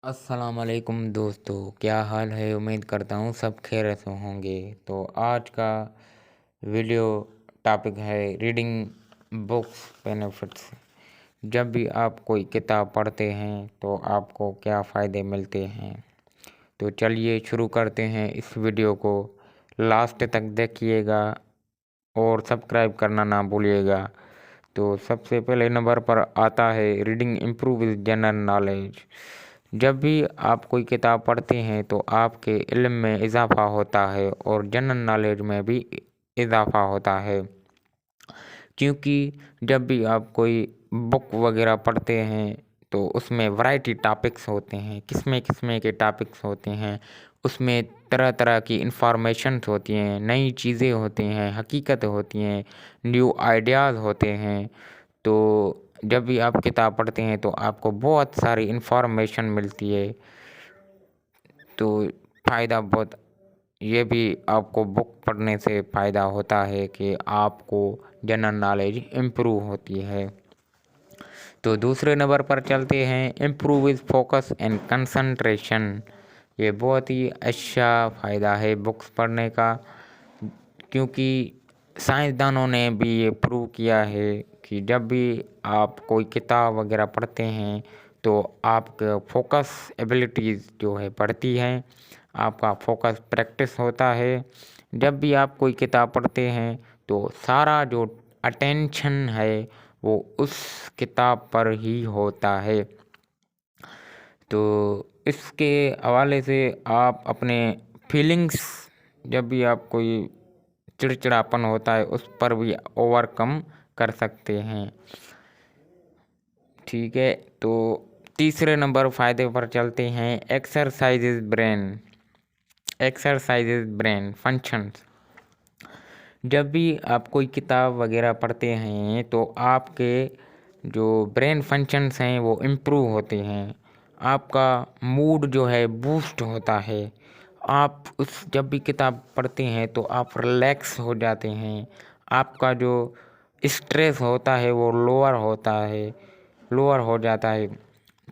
अस्सलाम वालेकुम दोस्तों, क्या हाल है। उम्मीद करता हूँ सब खैरियत से होंगे। तो आज का वीडियो टॉपिक है रीडिंग बुक्स बेनिफिट्स। जब भी आप कोई किताब पढ़ते हैं तो आपको क्या फ़ायदे मिलते हैं। तो चलिए शुरू करते हैं इस वीडियो को। लास्ट तक देखिएगा और सब्सक्राइब करना ना भूलिएगा। तो सबसे पहले नंबर पर आता है रीडिंग इम्प्रूव जनरल नॉलेज। जब भी आप कोई किताब पढ़ते हैं तो आपके इल्म में इजाफ़ा होता है और जनरल नॉलेज में भी इजाफ़ा होता है, क्योंकि जब भी आप कोई बुक वगैरह पढ़ते हैं तो उसमें वैरायटी टॉपिक्स होते हैं, किस्में के टॉपिक्स होते हैं। उसमें तरह तरह की इंफॉर्मेशंस होती हैं, नई चीज़ें होती हैं, हकीकत होती हैं, न्यू आइडियाज़ होते हैं। तो जब भी आप किताब पढ़ते हैं तो आपको बहुत सारी इन्फॉर्मेशन मिलती है। तो फ़ायदा बहुत, ये भी आपको बुक पढ़ने से फ़ायदा होता है कि आपको जनरल नॉलेज इम्प्रूव होती है। तो दूसरे नंबर पर चलते हैं improve is focus and concentration. ये बहुत ही अच्छा फ़ायदा है बुक्स पढ़ने का, क्योंकि साइंसदानों ने भी ये प्रूव किया है कि जब भी आप कोई किताब वगैरह पढ़ते हैं तो आपका फोकस एबिलिटीज़ जो है बढ़ती हैं, आपका फोकस प्रैक्टिस होता है। जब भी आप कोई किताब पढ़ते हैं तो सारा जो अटेंशन है वो उस किताब पर ही होता है। तो इसके हवाले से आप अपने फीलिंग्स, जब भी आप कोई चिड़चिड़ापन होता है उस पर भी ओवरकम कर सकते हैं। ठीक है, तो तीसरे नंबर फ़ायदे पर चलते हैं एक्सरसाइजेज ब्रेन फंक्शंस। जब भी आप कोई किताब वगैरह पढ़ते हैं तो आपके जो ब्रेन फंक्शंस हैं वो इम्प्रूव होते हैं। आपका मूड जो है बूस्ट होता है। आप जब भी किताब पढ़ते हैं तो आप रिलैक्स हो जाते हैं। आपका जो स्ट्रेस होता है वो लोअर हो जाता है।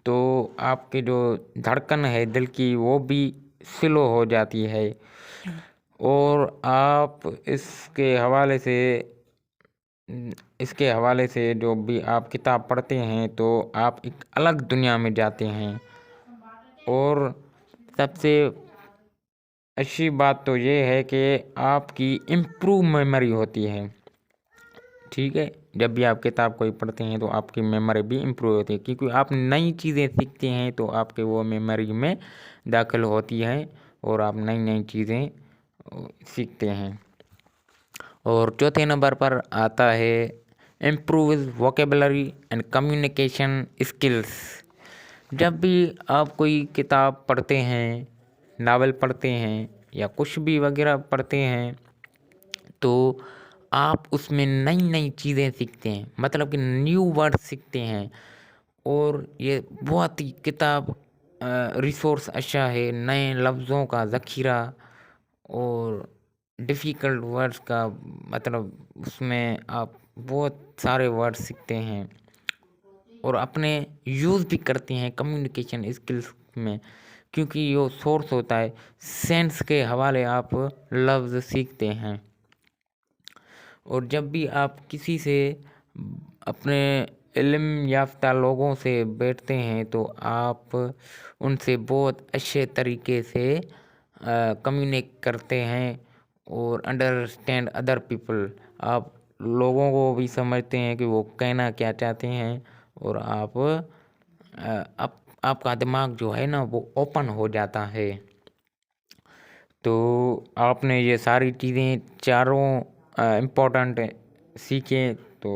तो आपकी जो धड़कन है दिल की वो भी स्लो हो जाती है। और आप इसके हवाले से जो भी आप किताब पढ़ते हैं तो आप एक अलग दुनिया में जाते हैं। और सबसे अच्छी बात तो ये है कि आपकी इम्प्रूव मेमोरी होती है। ठीक है, जब भी आप किताब कोई पढ़ते हैं तो आपकी मेमोरी भी इम्प्रूव होती है, क्योंकि आप नई चीज़ें सीखते हैं तो आपके वो मेमोरी में दाखिल होती है और आप नई नई चीज़ें सीखते हैं। और चौथे नंबर पर आता है improve vocabulary and communication skills. जब भी आप कोई किताब पढ़ते हैं, नावल पढ़ते हैं या कुछ भी वगैरह पढ़ते हैं तो आप उसमें नई नई चीज़ें सीखते हैं, मतलब कि न्यू वर्ड सीखते हैं। और ये बहुत ही किताब रिसोर्स अच्छा है, नए लफ्ज़ों का ज़ख़ीरा और डिफ़िकल्ट वर्ड्स का, मतलब उसमें आप बहुत सारे वर्ड सीखते हैं और अपने यूज़ भी करते हैं कम्युनिकेशन स्किल्स में, क्योंकि ये सोर्स होता है। सेंस के हवाले आप लफ्ज़ सीखते हैं। और जब भी आप किसी से अपने इल्म याफ्ता लोगों से बैठते हैं तो आप उनसे बहुत अच्छे तरीके से कम्युनिकेट करते हैं और अंडरस्टैंड अदर पीपल। आप लोगों को भी समझते हैं कि वो कहना क्या चाहते हैं और आपका दिमाग जो है ना वो ओपन हो जाता है। तो आपने ये सारी चीज़ें चारों इम्पोर्टेंट सीखें तो